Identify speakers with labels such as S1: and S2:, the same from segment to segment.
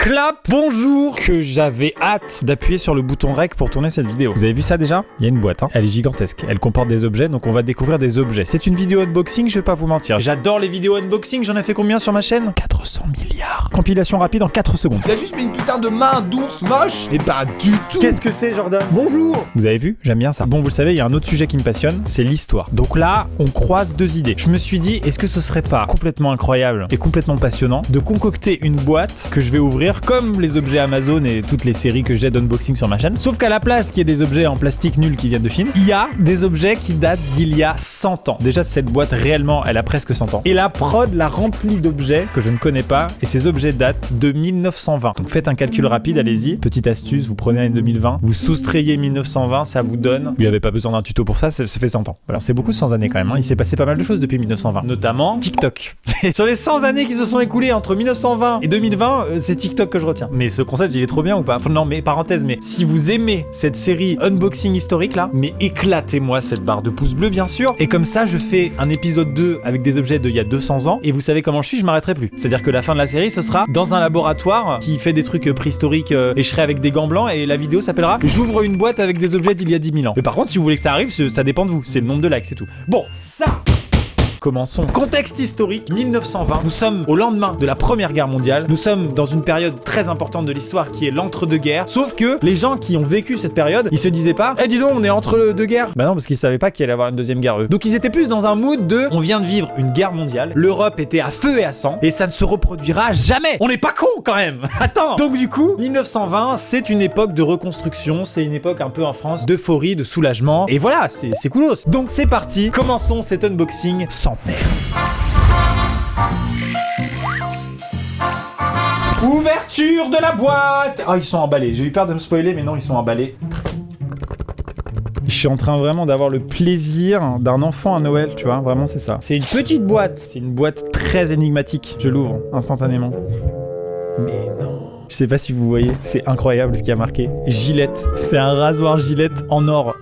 S1: clap, bonjour, que j'avais hâte d'appuyer sur le bouton REC pour tourner cette vidéo. Vous avez vu ça déjà? Il y a une boîte, hein. Elle est gigantesque, elle comporte des objets, donc on va découvrir des objets. C'est une vidéo unboxing, je vais pas vous mentir. J'adore les vidéos unboxing, j'en ai fait combien sur ma chaîne? 400 milliards. Compilation rapide en 4 secondes.
S2: Il a juste mis une putain de main d'ours moche. Et pas du tout.
S1: Qu'est-ce que c'est, Jordan? Bonjour. Vous avez vu? J'aime bien ça. Bon, vous le savez, il y a un autre sujet qui me passionne, c'est l'histoire. Donc là, on croise deux idées. Je me suis dit, est-ce que ce serait pas complètement incroyable et complètement passionnant de concocter une boîte que je vais ouvrir comme les objets Amazon et toutes les séries que j'ai d'unboxing sur ma chaîne, sauf qu'à la place qu'il y ait des objets en plastique nuls qui viennent de Chine, il y a des objets qui datent d'il y a 100 ans. Déjà, cette boîte, réellement, elle a presque 100 ans. Et la prod l'a remplie d'objets que je ne connais pas, et ces objets datent de 1920. Donc faites un calcul rapide, allez-y. Petite astuce, vous prenez l'année 2020, vous soustrayez 1920, ça vous donne... Vous n'avez pas besoin d'un tuto pour ça, ça fait 100 ans. Alors c'est beaucoup 100 années quand même, hein. Il s'est passé pas mal de choses depuis 1920. Notamment TikTok. Sur les 100 années qui se sont écoulées entre 1920 et 2020, c'est TikTok que je retiens. Mais ce concept, il est trop bien ou pas? Enfin, non, mais parenthèse, mais si vous aimez cette série unboxing historique là, mais éclatez-moi cette barre de pouce bleu bien sûr. Et comme ça, je fais un épisode 2 avec des objets d'il y a 200 ans. Et vous savez comment je suis, je m'arrêterai plus. C'est-à-dire que la fin de la série, ce sera dans un laboratoire qui fait des trucs préhistoriques et je serai avec des gants blancs et la vidéo s'appellera J'ouvre une boîte avec des objets d'il y a 10 000 ans. Mais par contre, si vous voulez que ça arrive, ça dépend de vous. C'est le nombre de likes, c'est tout. Bon, ça... Commençons. Contexte historique, 1920. Nous sommes au lendemain de la Première Guerre mondiale. Nous sommes dans une période très importante de l'histoire qui est l'entre-deux-guerres. Sauf que les gens qui ont vécu cette période, ils se disaient pas dis donc, on est entre deux guerres. Bah non, parce qu'ils savaient pas qu'il allait y avoir une deuxième guerre eux. Donc ils étaient plus dans un mood de on vient de vivre une guerre mondiale. L'Europe était à feu et à sang et ça ne se reproduira jamais. On n'est pas con quand même. Attends. Donc du coup, 1920, c'est une époque de reconstruction. C'est une époque un peu en France d'euphorie, de soulagement. Et voilà, c'est coolos. Donc c'est parti. Commençons cet unboxing sans ouverture de la boîte. Ah, ils sont emballés. J'ai eu peur de me spoiler, mais non, ils sont emballés. Je suis en train vraiment d'avoir le plaisir d'un enfant à Noël, tu vois. Vraiment, c'est ça. C'est une petite boîte. C'est une boîte très énigmatique. Je l'ouvre instantanément. Mais non. Je sais pas si vous voyez. C'est incroyable ce qui a marqué. Gillette. C'est un rasoir Gillette en or.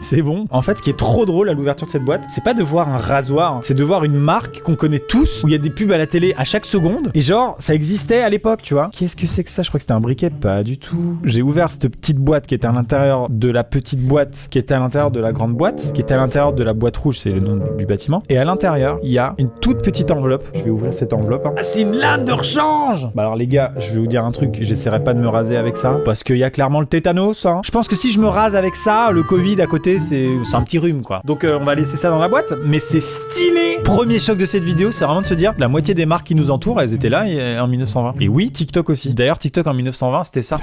S1: C'est bon. En fait, ce qui est trop drôle à l'ouverture de cette boîte, c'est pas de voir un rasoir, c'est de voir une marque qu'on connaît tous, où il y a des pubs à la télé à chaque seconde, et genre, ça existait à l'époque, tu vois. Qu'est-ce que c'est que ça? Je crois que c'était un briquet. Pas du tout. J'ai ouvert cette petite boîte qui était à l'intérieur de la petite boîte, qui était à l'intérieur de la grande boîte, qui était à l'intérieur de la boîte rouge, c'est le nom du bâtiment. Et à l'intérieur, il y a une toute petite enveloppe. Je vais ouvrir cette enveloppe. Hein. Ah, c'est une lame de rechange! Bah alors les gars, je vais vous dire un truc, j'essaierai pas de me raser avec ça, parce qu'il y a clairement le tétanos, hein. Je pense que si je me rase avec ça, le Covid à côté, c'est un petit rhume quoi. Donc on va laisser ça dans la boîte, mais c'est stylé. Premier choc de cette vidéo, c'est vraiment de se dire la moitié des marques qui nous entourent, elles étaient là en 1920. Et oui, TikTok aussi. D'ailleurs, TikTok en 1920, c'était ça.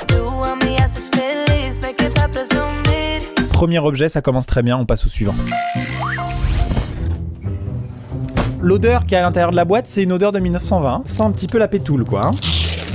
S1: Premier objet, ça commence très bien, on passe au suivant. L'odeur qu'il y a à l'intérieur de la boîte, c'est une odeur de 1920. Ça sent un petit peu la pétoule quoi. Hein.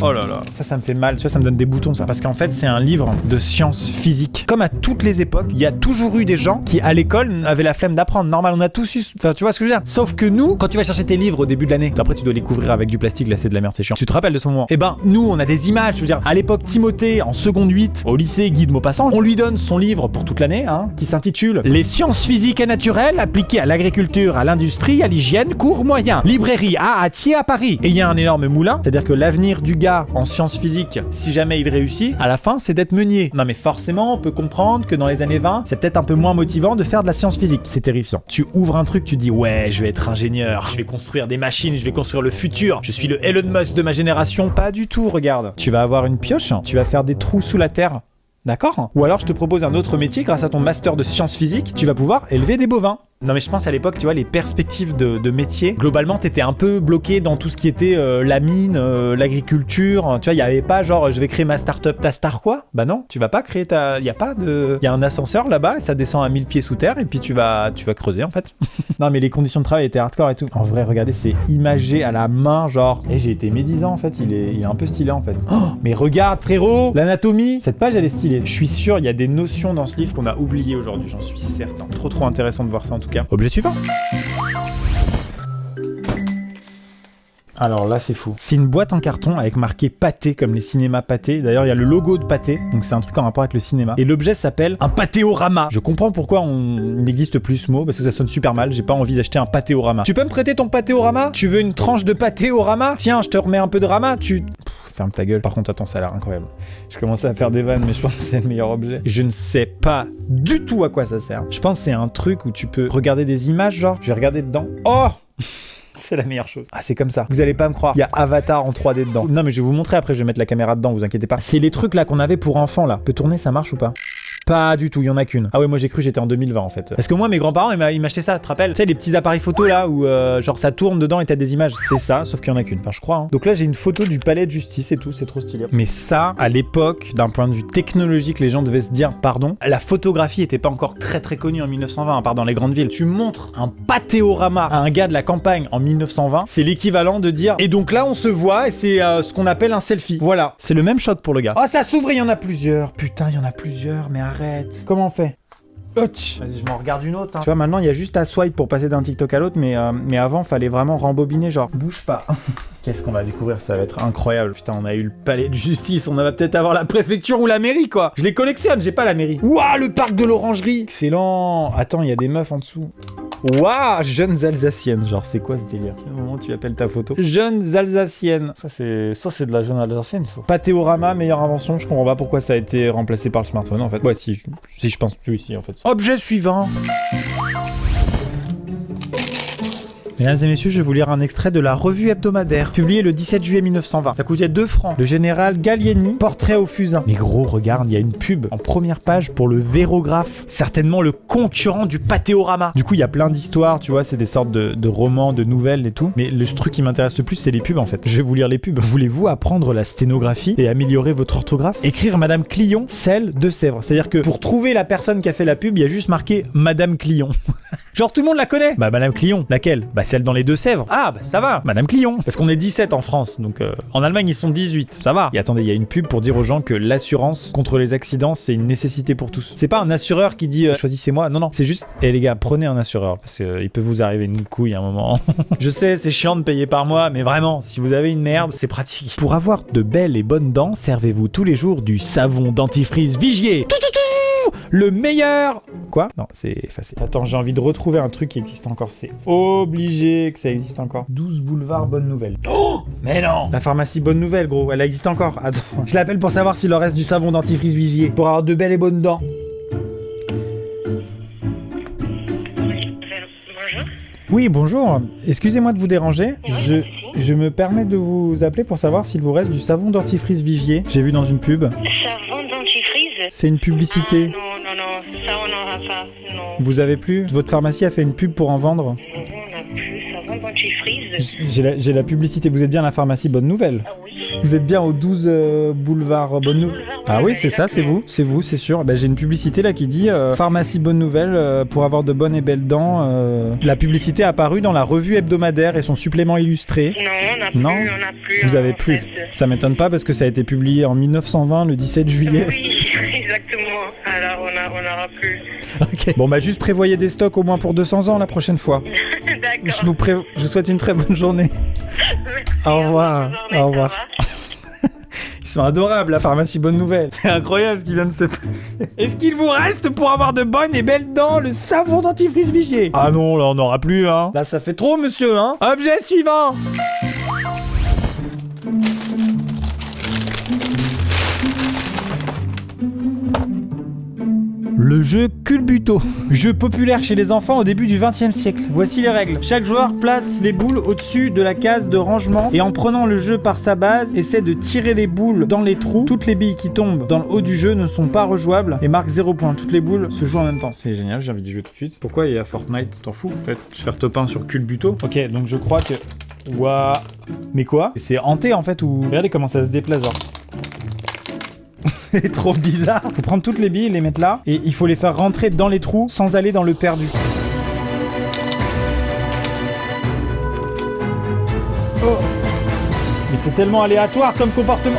S1: Oh là là, ça me fait mal, tu vois, ça me donne des boutons ça. Parce qu'en fait, c'est un livre de sciences physiques. Comme à toutes les époques, il y a toujours eu des gens qui, à l'école, avaient la flemme d'apprendre. Normal, on a tous eu... Enfin, tu vois ce que je veux dire? Sauf que nous, quand tu vas chercher tes livres au début de l'année, après tu dois les couvrir avec du plastique, là c'est de la merde, c'est chiant. Tu te rappelles de ce moment? Eh ben, nous, on a des images, je veux dire, à l'époque, Timothée, en seconde 8, au lycée Guy de Maupassant, on lui donne son livre pour toute l'année, hein, qui s'intitule Les sciences physiques et naturelles appliquées à l'agriculture, à l'industrie, à l'hygiène, cours moyen. Librairie A Thiers à Paris. Et il y a un énorme moulin, c'est-à-dire que l'avenir du gars en sciences physiques, si jamais il réussit, à la fin, c'est d'être meunier. Non mais forcément, on peut comprendre que dans les années 20, c'est peut-être un peu moins motivant de faire de la science physique. C'est terrifiant. Tu ouvres un truc, tu dis ouais, je vais être ingénieur, je vais construire des machines, je vais construire le futur, je suis le Elon Musk de ma génération. Pas du tout, regarde. Tu vas avoir une pioche, tu vas faire des trous sous la terre. D'accord? Ou alors je te propose un autre métier, grâce à ton master de sciences physiques, tu vas pouvoir élever des bovins. Non mais je pense à l'époque, tu vois, les perspectives de métier, globalement t'étais un peu bloqué dans tout ce qui était la mine, l'agriculture, tu vois, il y avait pas genre je vais créer ma start-up, ta star quoi? Bah non, tu vas pas créer il y a pas de... Il y a un ascenseur là-bas, et ça descend à 1000 pieds sous terre, et puis tu vas creuser en fait. Non mais les conditions de travail étaient hardcore et tout. En vrai, regardez, c'est imagé à la main, genre... Et j'ai été médisant en fait, il est un peu stylé en fait. Oh, mais regarde frérot, l'anatomie, cette page elle est stylée. Je suis sûr, il y a des notions dans ce livre qu'on a oubliées aujourd'hui, j'en suis certain. Trop intéressant de voir ça en tout cas. Objet suivant. Alors là, c'est fou. C'est une boîte en carton avec marqué pâté, comme les cinémas pâté. D'ailleurs, il y a le logo de pâté, donc c'est un truc en rapport avec le cinéma. Et l'objet s'appelle un pâtéorama. Je comprends pourquoi il n'existe plus ce mot, parce que ça sonne super mal. J'ai pas envie d'acheter un pâtéorama. Tu peux me prêter ton pâtéorama? Tu veux une tranche de pâtéorama? Tiens, je te remets un peu de rama. Ferme ta gueule. Par contre, attends, ça a l'air incroyable. Je commençais à faire des vannes, mais je pense que c'est le meilleur objet. Je ne sais pas du tout à quoi ça sert. Je pense que c'est un truc où tu peux regarder des images, genre. Je vais regarder dedans. Oh! C'est la meilleure chose. Ah, c'est comme ça. Vous allez pas me croire. Il y a Avatar en 3D dedans. Non, mais je vais vous montrer après. Je vais mettre la caméra dedans, vous inquiétez pas. C'est les trucs là qu'on avait pour enfants là. Peut tourner, ça marche ou pas? Pas du tout, il y en a qu'une. Ah ouais, moi j'ai cru que j'étais en 2020 en fait. Parce que moi, mes grands-parents, ils m'achetaient ça, tu te rappelles? Tu sais, les petits appareils photo là où genre ça tourne dedans et t'as des images. C'est ça, sauf qu'il y en a qu'une. Enfin, je crois. Hein. Donc là, j'ai une photo du palais de justice et tout, c'est trop stylé. Mais ça, à l'époque, d'un point de vue technologique, les gens devaient se dire, pardon, la photographie était pas encore très très connue en 1920, à part dans les grandes villes. Tu montres un pâtéorama à un gars de la campagne en 1920, c'est l'équivalent de dire, et donc là, on se voit et c'est ce qu'on appelle un selfie. Voilà. C'est le même choc pour le gars. Oh, ça s'ouvre, il y en a plusieurs. Putain, il y en a plusieurs, mais arrête. Comment on fait? Vas-y, je m'en regarde une autre. Hein. Tu vois, maintenant, il y a juste à swipe pour passer d'un TikTok à l'autre, mais avant, fallait vraiment rembobiner, genre, bouge pas. Qu'est-ce qu'on va découvrir? Ça va être incroyable. Putain, on a eu le palais de justice, on va peut-être avoir la préfecture ou la mairie, quoi. Je les collectionne, j'ai pas la mairie. Ouah, le parc de l'Orangerie. Excellent. Attends, il y a des meufs en dessous. Waouh, jeunes Alsaciennes. Genre, c'est quoi ce délire? À quel moment tu appelles ta photo? Jeunes Alsaciennes. Ça, c'est de la jeune Alsacienne, ça. Pâtéorama, meilleure invention. Je comprends pas pourquoi ça a été remplacé par le smartphone, en fait. Ouais, si je pense que oui, en fait. Objet suivant. Mesdames et messieurs, je vais vous lire un extrait de la revue hebdomadaire, publiée le 17 juillet 1920. Ça coûtait 2 francs. Le général Gallieni, portrait au fusain. Mais gros, regarde, il y a une pub en première page pour le Vérographe. Certainement le concurrent du Pâtéorama. Du coup, il y a plein d'histoires, tu vois, c'est des sortes de romans, de nouvelles et tout. Mais le truc qui m'intéresse le plus, c'est les pubs en fait. Je vais vous lire les pubs. Voulez-vous apprendre la sténographie et améliorer votre orthographe? Écrire Madame Clion, celle de Sèvres. C'est-à-dire que pour trouver la personne qui a fait la pub, il y a juste marqué Madame Clion. Genre tout le monde la connaît. Bah Madame Clion, laquelle? Bah celle dans les Deux-Sèvres. Ah bah ça va, Madame Clion. Parce qu'on est 17 en France, donc en Allemagne ils sont 18. Ça va. Et attendez, il y a une pub pour dire aux gens que l'assurance contre les accidents c'est une nécessité pour tous. C'est pas un assureur qui dit choisissez-moi. Non, c'est juste les gars, prenez un assureur parce que il peut vous arriver une couille à un moment. Je sais, c'est chiant de payer par mois, mais vraiment, si vous avez une merde, c'est pratique. Pour avoir de belles et bonnes dents, servez-vous tous les jours du savon dentifrice Vigier. Le meilleur... Quoi? Non, c'est effacé. Attends, j'ai envie de retrouver un truc qui existe encore. C'est obligé que ça existe encore. 12 boulevard Bonne Nouvelle. Oh! Mais non! La pharmacie Bonne Nouvelle, gros. Elle existe encore. Attends, je l'appelle pour savoir s'il leur reste du savon dentifrice Vigier. Pour avoir de belles et bonnes dents.
S3: Bonjour.
S1: Oui, bonjour. Excusez-moi de vous déranger. Je me permets de vous appeler pour savoir s'il vous reste du savon dentifrice Vigier. J'ai vu dans une pub.
S3: Savon dentifrice?
S1: C'est une publicité.
S3: Ah, non, ça on n'aura pas, non.
S1: Vous avez plus? Votre pharmacie a fait une pub pour en vendre?
S3: Non, on n'a plus savon dentifrice.
S1: J'ai la publicité. Vous êtes bien à la pharmacie Bonne Nouvelle?
S3: Ah oui.
S1: Vous êtes bien au 12 boulevard Bonne Nouvelle? Ah oui, c'est ça, c'est vous, c'est sûr. Bah, j'ai une publicité là qui dit pharmacie Bonne Nouvelle pour avoir de bonnes et belles dents. La publicité est apparue dans la revue hebdomadaire et son supplément illustré.
S3: Non, on n'a plus.
S1: Vous avez plus. Ça m'étonne pas parce que ça a été publié en 1920, le 17 juillet.
S3: Oui, exactement. Alors on n'aura plus.
S1: Ok. Bon bah juste prévoyez des stocks au moins pour 200 ans la prochaine fois.
S3: D'accord.
S1: Je vous souhaite une très bonne journée. Au revoir. Au revoir. Ils sont adorables, la pharmacie Bonne Nouvelle. C'est incroyable ce qui vient de se passer. Est-ce qu'il vous reste pour avoir de bonnes et belles dents le savon dentifrice Vigier? Ah non, là on n'aura plus, hein. Là ça fait trop, monsieur, hein. Objet suivant. Le jeu Culbuto. Jeu populaire chez les enfants au début du XXe siècle. Voici les règles. Chaque joueur place les boules au-dessus de la case de rangement et en prenant le jeu par sa base, essaie de tirer les boules dans les trous. Toutes les billes qui tombent dans le haut du jeu ne sont pas rejouables et marquent 0 points. Toutes les boules se jouent en même temps. C'est génial, j'ai envie d'y jouer tout de suite. Pourquoi il y a Fortnite? T'en fous en fait. Je vais faire top 1 sur Culbuto. Ok, donc je crois que... Ouah. Mais quoi? C'est hanté en fait ou... Regardez comment ça se déplace genre. C'est trop bizarre. Faut prendre toutes les billes, les mettre là, et il faut les faire rentrer dans les trous sans aller dans le perdu. Oh. Mais c'est tellement aléatoire comme comportement.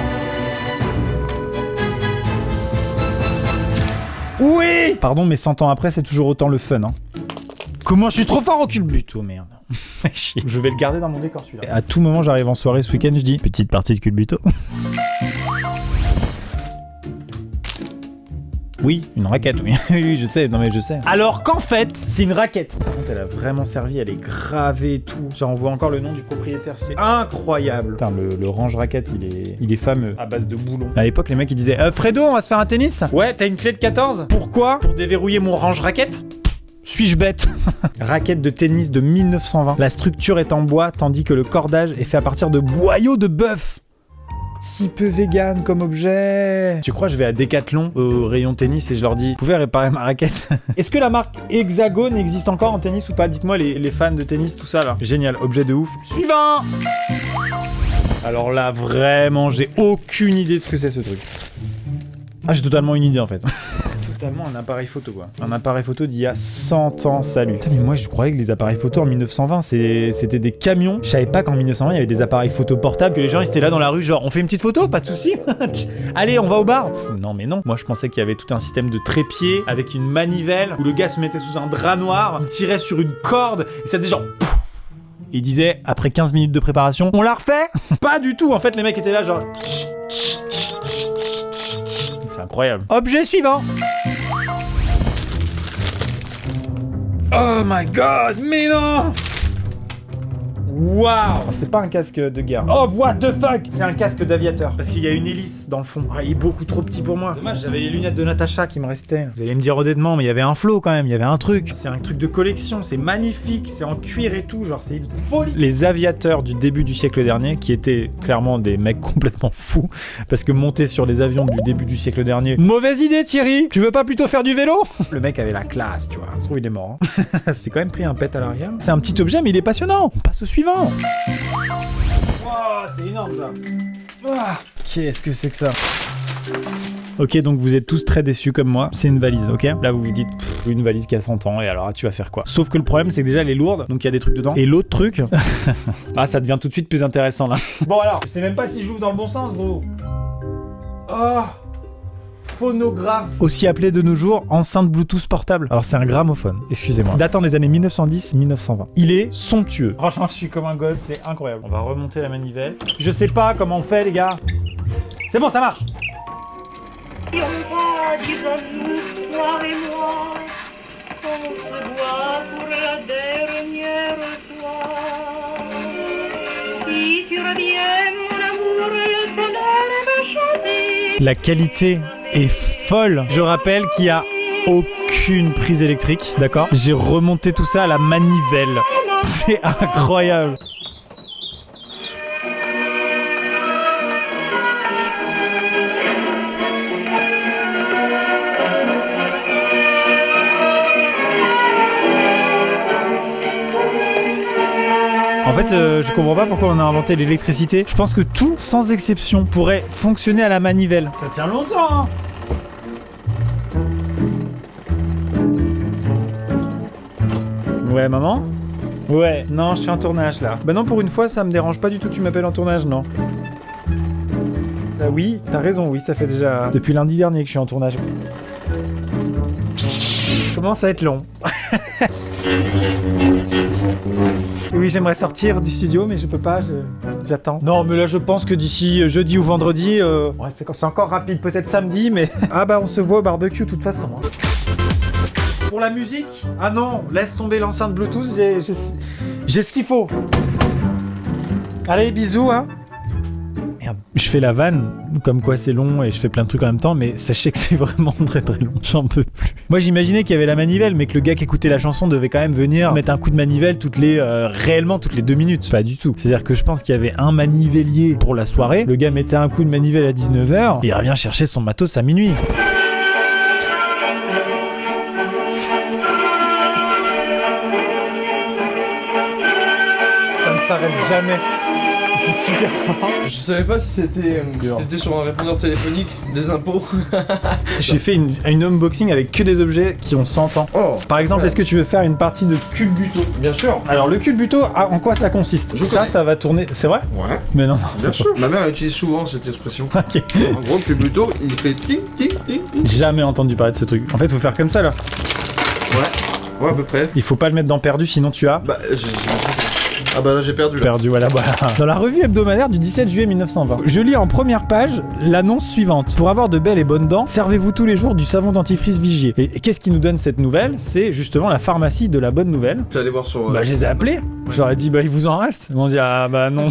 S1: Oui. Pardon, mais 100 ans après, c'est toujours autant le fun, hein. Comment je suis trop fort au culbut? Oh merde. Chier. Je vais le garder dans mon décor celui-là. À tout moment, j'arrive en soirée ce week-end, je dis petite partie de culbuto. Oui, une raquette, oui. Oui, je sais, non mais je sais. Alors qu'en fait, c'est une raquette. Par contre, elle a vraiment servi, elle est gravée et tout. J'en vois encore le nom du propriétaire, c'est incroyable. Putain, le range raquette, il est fameux, à base de boulons. À l'époque, les mecs, ils disaient Fredo, on va se faire un tennis ? Ouais, t'as une clé de 14 ? Pourquoi ? Pour déverrouiller mon range raquette ? Suis-je bête ? Raquette de tennis de 1920. La structure est en bois, tandis que le cordage est fait à partir de boyaux de bœuf. Si peu vegan comme objet. Tu crois je vais à Decathlon au rayon tennis et je leur dis vous pouvez réparer ma raquette ? Est-ce que la marque Hexagone existe encore en tennis ou pas ? Dites-moi les fans de tennis, tout ça là. Génial, objet de ouf. Suivant. Alors là vraiment j'ai aucune idée de ce que c'est ce truc. Ah j'ai totalement une idée en fait. Totalement un appareil photo quoi. Un appareil photo d'il y a 100 ans, salut. Putain, mais moi je croyais que les appareils photo en 1920 c'était des camions. Je savais pas qu'en 1920 il y avait des appareils photo portables, que les gens ils étaient là dans la rue genre on fait une petite photo, pas de soucis. Allez on va au bar. Non mais non, moi je pensais qu'il y avait tout un système de trépied avec une manivelle où le gars se mettait sous un drap noir, il tirait sur une corde et ça faisait genre il disait après 15 minutes de préparation on la refait. Pas du tout, en fait les mecs étaient là genre c'est incroyable. Objet suivant. Oh my god, mais non! Waouh! C'est pas un casque de guerre. Oh, what the fuck! C'est un casque d'aviateur. Parce qu'il y a une hélice dans le fond. Ah, il est beaucoup trop petit pour moi. Dommage, j'avais les lunettes de Natacha qui me restaient. Vous allez me dire honnêtement, mais il y avait un flow quand même, il y avait un truc. C'est un truc de collection, c'est magnifique, c'est en cuir et tout, genre c'est une folie. Les aviateurs du début du siècle dernier, qui étaient clairement des mecs complètement fous, parce que monter sur les avions du début du siècle dernier, mauvaise idée Thierry! Tu veux pas plutôt faire du vélo? Le mec avait la classe, tu vois. Ça se trouve il est mort. Hein. C'est quand même pris un pet à l'arrière. C'est un petit objet, mais il est passionnant. On passe au suivant. Wow, c'est énorme ça. Qu'est-ce que c'est que ça? Ok, donc vous êtes tous très déçus comme moi. C'est une valise, ok? Là vous vous dites, une valise qui a 100 ans, et alors tu vas faire quoi? Sauf que le problème c'est que déjà elle est lourde, donc il y a des trucs dedans. Et l'autre truc, ça devient tout de suite plus intéressant là. Bon alors, je sais même pas si j'ouvre dans le bon sens, gros. Oh, phonographe. Aussi appelé de nos jours enceinte Bluetooth portable. Alors c'est un gramophone, excusez-moi. Datant des années 1910-1920. Il est somptueux. Franchement, je suis comme un gosse, c'est incroyable. On va remonter la manivelle. Je sais pas comment on fait, les gars. C'est bon, ça marche.
S3: Si on va des amours, toi et moi, on se voit pour la dernière fois. Si tu reviens, mon amour, le bonheur va chanter.
S1: La qualité est folle. Je rappelle qu'il y a aucune prise électrique, d'accord? J'ai remonté tout ça à la manivelle. C'est incroyable. En fait, je comprends pas pourquoi on a inventé l'électricité. Je pense que tout, sans exception, pourrait fonctionner à la manivelle. Ça tient longtemps, hein. Ouais, maman? Ouais, non, je suis en tournage, là. Bah non, pour une fois, ça me dérange pas du tout que tu m'appelles en tournage, non. Oui, t'as raison, oui, ça fait déjà... Depuis lundi dernier que je suis en tournage. Commence à être long. Oui, j'aimerais sortir du studio, mais je peux pas, j'attends. Non, mais là, je pense que d'ici jeudi ou vendredi, ouais, c'est encore rapide, peut-être samedi, mais... Ah bah, on se voit au barbecue, de toute façon. Hein. Pour la musique? Ah non, laisse tomber l'enceinte Bluetooth, j'ai ce qu'il faut. Allez, bisous, hein. Merde. Je fais la vanne, comme quoi c'est long et je fais plein de trucs en même temps, mais sachez que c'est vraiment très très long, j'en peux plus. Moi j'imaginais qu'il y avait la manivelle, mais que le gars qui écoutait la chanson devait quand même venir mettre un coup de manivelle réellement toutes les 2 minutes. Pas du tout. C'est-à-dire que je pense qu'il y avait un manivelier pour la soirée, le gars mettait un coup de manivelle à 19h, et il revient chercher son matos à minuit. Ça ne s'arrête jamais. C'est super fort.
S2: Je savais pas si c'était sur un répondeur téléphonique des impôts.
S1: J'ai fait une unboxing avec que des objets qui ont 100 ans.
S2: Oh,
S1: par exemple,
S2: ouais.
S1: Est-ce que tu veux faire une partie de culbuto?
S2: Bien sûr.
S1: Alors le culbuto, en quoi ça consiste? Ça va tourner. C'est vrai?
S2: Ouais.
S1: Mais non.
S2: Bien sûr. Ma mère utilise souvent cette expression.
S1: Ok.
S2: En gros, le culbuto, il fait ting ting ting ting.
S1: Jamais entendu parler de ce truc. En fait, faut faire comme ça là.
S2: Ouais. Ouais, à peu près.
S1: Il faut pas le mettre dans perdu, sinon tu as
S2: Bah, ah bah là j'ai perdu là.
S1: perdu, voilà. Dans la revue hebdomadaire du 17 juillet 1920, je lis en première page l'annonce suivante. Pour avoir de belles et bonnes dents, servez-vous tous les jours du savon dentifrice Vigier. Et qu'est-ce qui nous donne cette nouvelle? C'est justement la pharmacie de la bonne nouvelle.
S2: Tu vas aller voir sur...
S1: Bah je les ai appelés. Je leur ai dit bah il vous en reste. Ils m'ont dit ah bah non.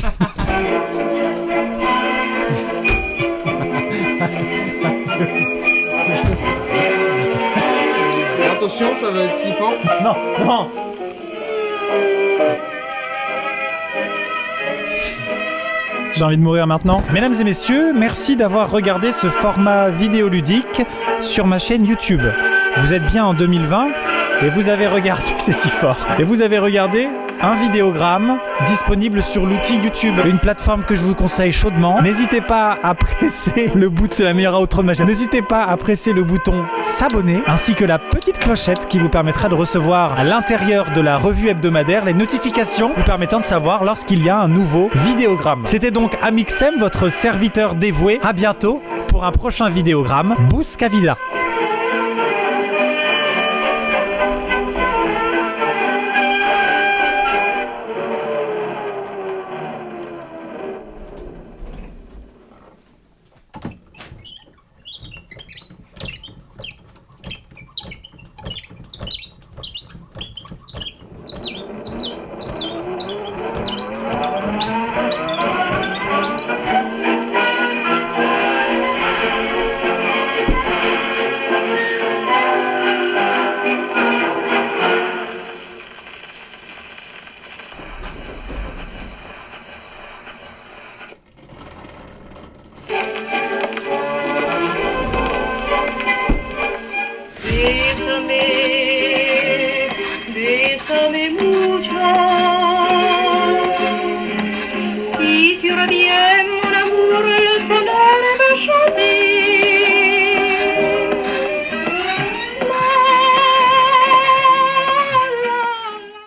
S2: Attention, ça va être flippant.
S1: Non. J'ai envie de mourir maintenant. Mesdames et messieurs, merci d'avoir regardé ce format vidéoludique sur ma chaîne YouTube. Vous êtes bien en 2020 et vous avez regardé, c'est si fort, et vous avez regardé un vidéogramme disponible sur l'outil YouTube, une plateforme que je vous conseille chaudement. N'hésitez pas à presser le bouton, c'est la meilleure outro de ma chaîne. N'hésitez pas à presser le bouton s'abonner ainsi que la petite clochette qui vous permettra de recevoir à l'intérieur de la revue hebdomadaire les notifications vous permettant de savoir lorsqu'il y a un nouveau vidéogramme. C'était donc Amixem, votre serviteur dévoué. À bientôt pour un prochain vidéogramme. Bouscavida.